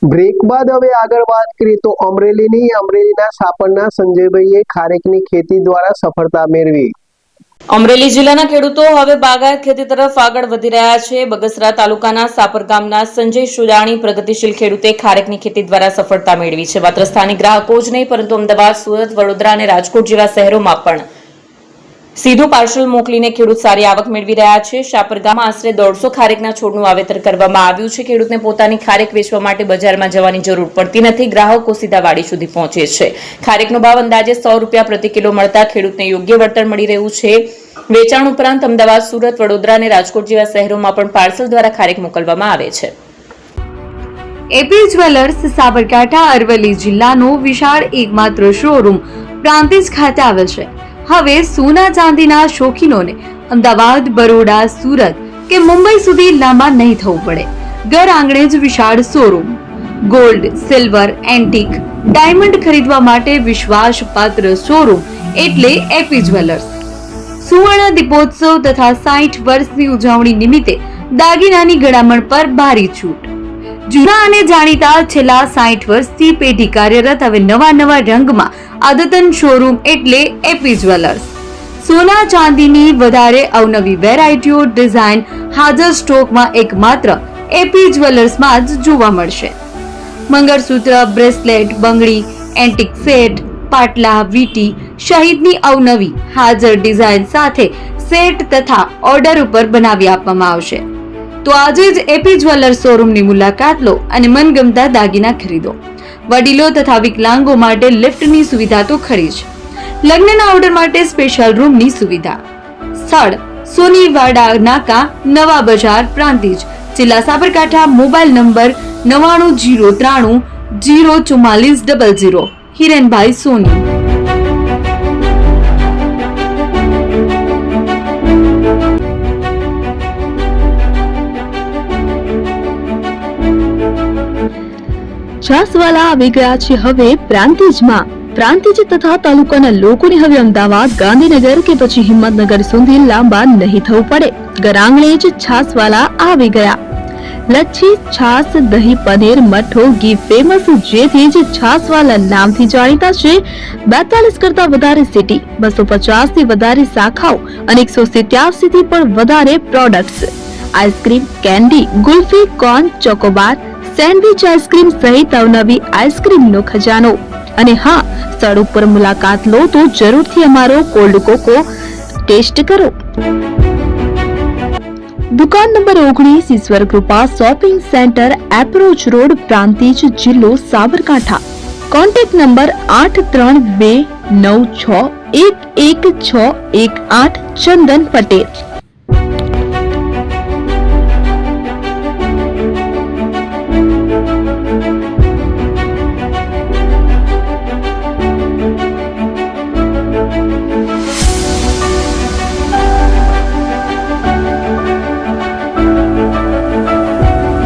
Break બાદ હવે આગળ વાત કરીએ તો અમરેલીના સાપરના સંજયભાઈએ ખારેકની ખેતી દ્વારા સફળતા મેળવી। અમરેલી જિલ્લાના ખેડૂતો હવે બાગાયત ખેતી તરફ આગળ વધી રહ્યા છે। બગસરા તાલુકાના સાપર ગામના સંજય સુડાણી પ્રગતિશીલ ખેડૂતે ખારેકની ખેતી દ્વારા સફળતા મેળવી છે। માત્ર સ્થાનિક ગ્રાહકો જ નહીં પરંતુ અમદાવાદ, સુરત, વડોદરા અને રાજકોટ જેવા શહેરોમાં પણ સીધું પાર્સલ મોકલીને ખેડૂત સારી આવક મેળવી રહ્યા છે। શાપર ગામમાં આશરે 150 ખારેકના છોડનું વાવેતર કરવામાં આવ્યું છે। ખેડૂતને પોતાની ખારેક વેચવા માટે બજારમાં જવાની જરૂર પડતી નથી। ગ્રાહકો સીધા વાડી સુધી પહોંચે છે। ખારેકનો ભાવ અંદાજે 100 રૂપિયા પ્રતિ કિલો મળતા ખેડૂતને યોગ્ય વળતર મળી રહ્યું છે। વેચાણ ઉપરાંત અમદાવાદ, સુરત, વડોદરા અને રાજકોટ જેવા શહેરોમાં પણ પાર્સલ દ્વારા ખારેક મોકલવામાં આવે છે। એપી જ્વેલર્સ સાબરકાંઠા અરવલ્લી જિલ્લાનો વિશાળ એકમાત્ર શોરૂમ પ્રાંતિજ ખાતે આવેલ છે। હવે સોના ચાંદીના શોખીનોને અમદાવાદ, બરોડા, સુરત કે મુંબઈ સુધી લાંબા નહીં થવું પડે। ઘર આંગણે જ વિશાળ showroom. Gold, silver, antique, diamond ખરીદવા માટે વિશ્વાસપાત્ર શોરૂમ એટલે એપી જ્વેલર્સ। સુવર્ણ દીપોત્સવ તથા 60 વર્ષની ઉજવણી નિમિત્તે દાગીનાની ગળામણ પર ભારી છૂટ। જૂના અને જાણીતા છેલ્લા 60 વર્ષથી પેઢી કાર્યરત હવે નવા રંગમાં અદ્યતન શોરૂમ એટલે એપી જ્વેલર્સ। સોના ચાંદીની વધારે અવનવી વેરાયટીઓ, ડિઝાઇન હાજર સ્ટોકમાં એકમાત્ર એપી જ્વેલર્સમાં જ જોવા મળશે। મંગળસૂત્ર, બ્રેસલેટ, બંગડી, એન્ટિક સેટ, પાટલા, વીટી સહિતની અવનવી હાજર ડિઝાઇન સાથે સેટ તથા ઓર્ડર ઉપર બનાવી આપવામાં આવશે। તો આજે જ એપી જ્વેલર્સ શોરૂમની મુલાકાત લો અને મનગમતા દાગીના ખરીદો। વડીલો તથા વિકલાંગો માટે લિફ્ટની સુવિધા તો ખરી જ। લગ્નના ઓર્ડર માટે સ્પેશિયલ રૂમની સુવિધા। સ્થળ સોનીવાડા નાકા, નવા બજાર, પ્રાંતિજ, જિલ્લા સાબરકાંઠા। Mobile number 9903 04400। હિરેનભાઈ સોની। છાસવાલા આવી ગયા છે હવે પ્રાંતિજમાં। પ્રાંતિજ તથા તાલુકાના લોકોને હવે અમદાવાદ, ગાંધીનગર કે પછી હિંમતનગર સુધી લાંબા નહીં થવું પડે। ઘર આંગણે જ છાસવાલા આવી ગયા। લચ્છી, છાસ, દહીં, પનીર, મઠ્ઠો, ઘી ફેમસ, જેથી જ છાસવાલા નામથી જાણીતા છે। 42 કરતા વધારે સિટી, 250 થી વધારે શાખાઓ અને 187 થી પણ વધારે products. Ice cream, candy, kulfi, corn, Chocobar, sandwich ice cream સહિત અવનવી આઈસ્ક્રીમનો ખજાનો। અને હા, સ્થળ ઉપર મુલાકાત લો તો જરૂરથી અમારો કોલ્ડ કોકો ટેસ્ટ કરો। દુકાન number 19, Ishwar Krupa shopping centre, approach road, Prantij, જિલ્લો સાબરકાંઠા। Contact number 8329611618 Chandan Patel.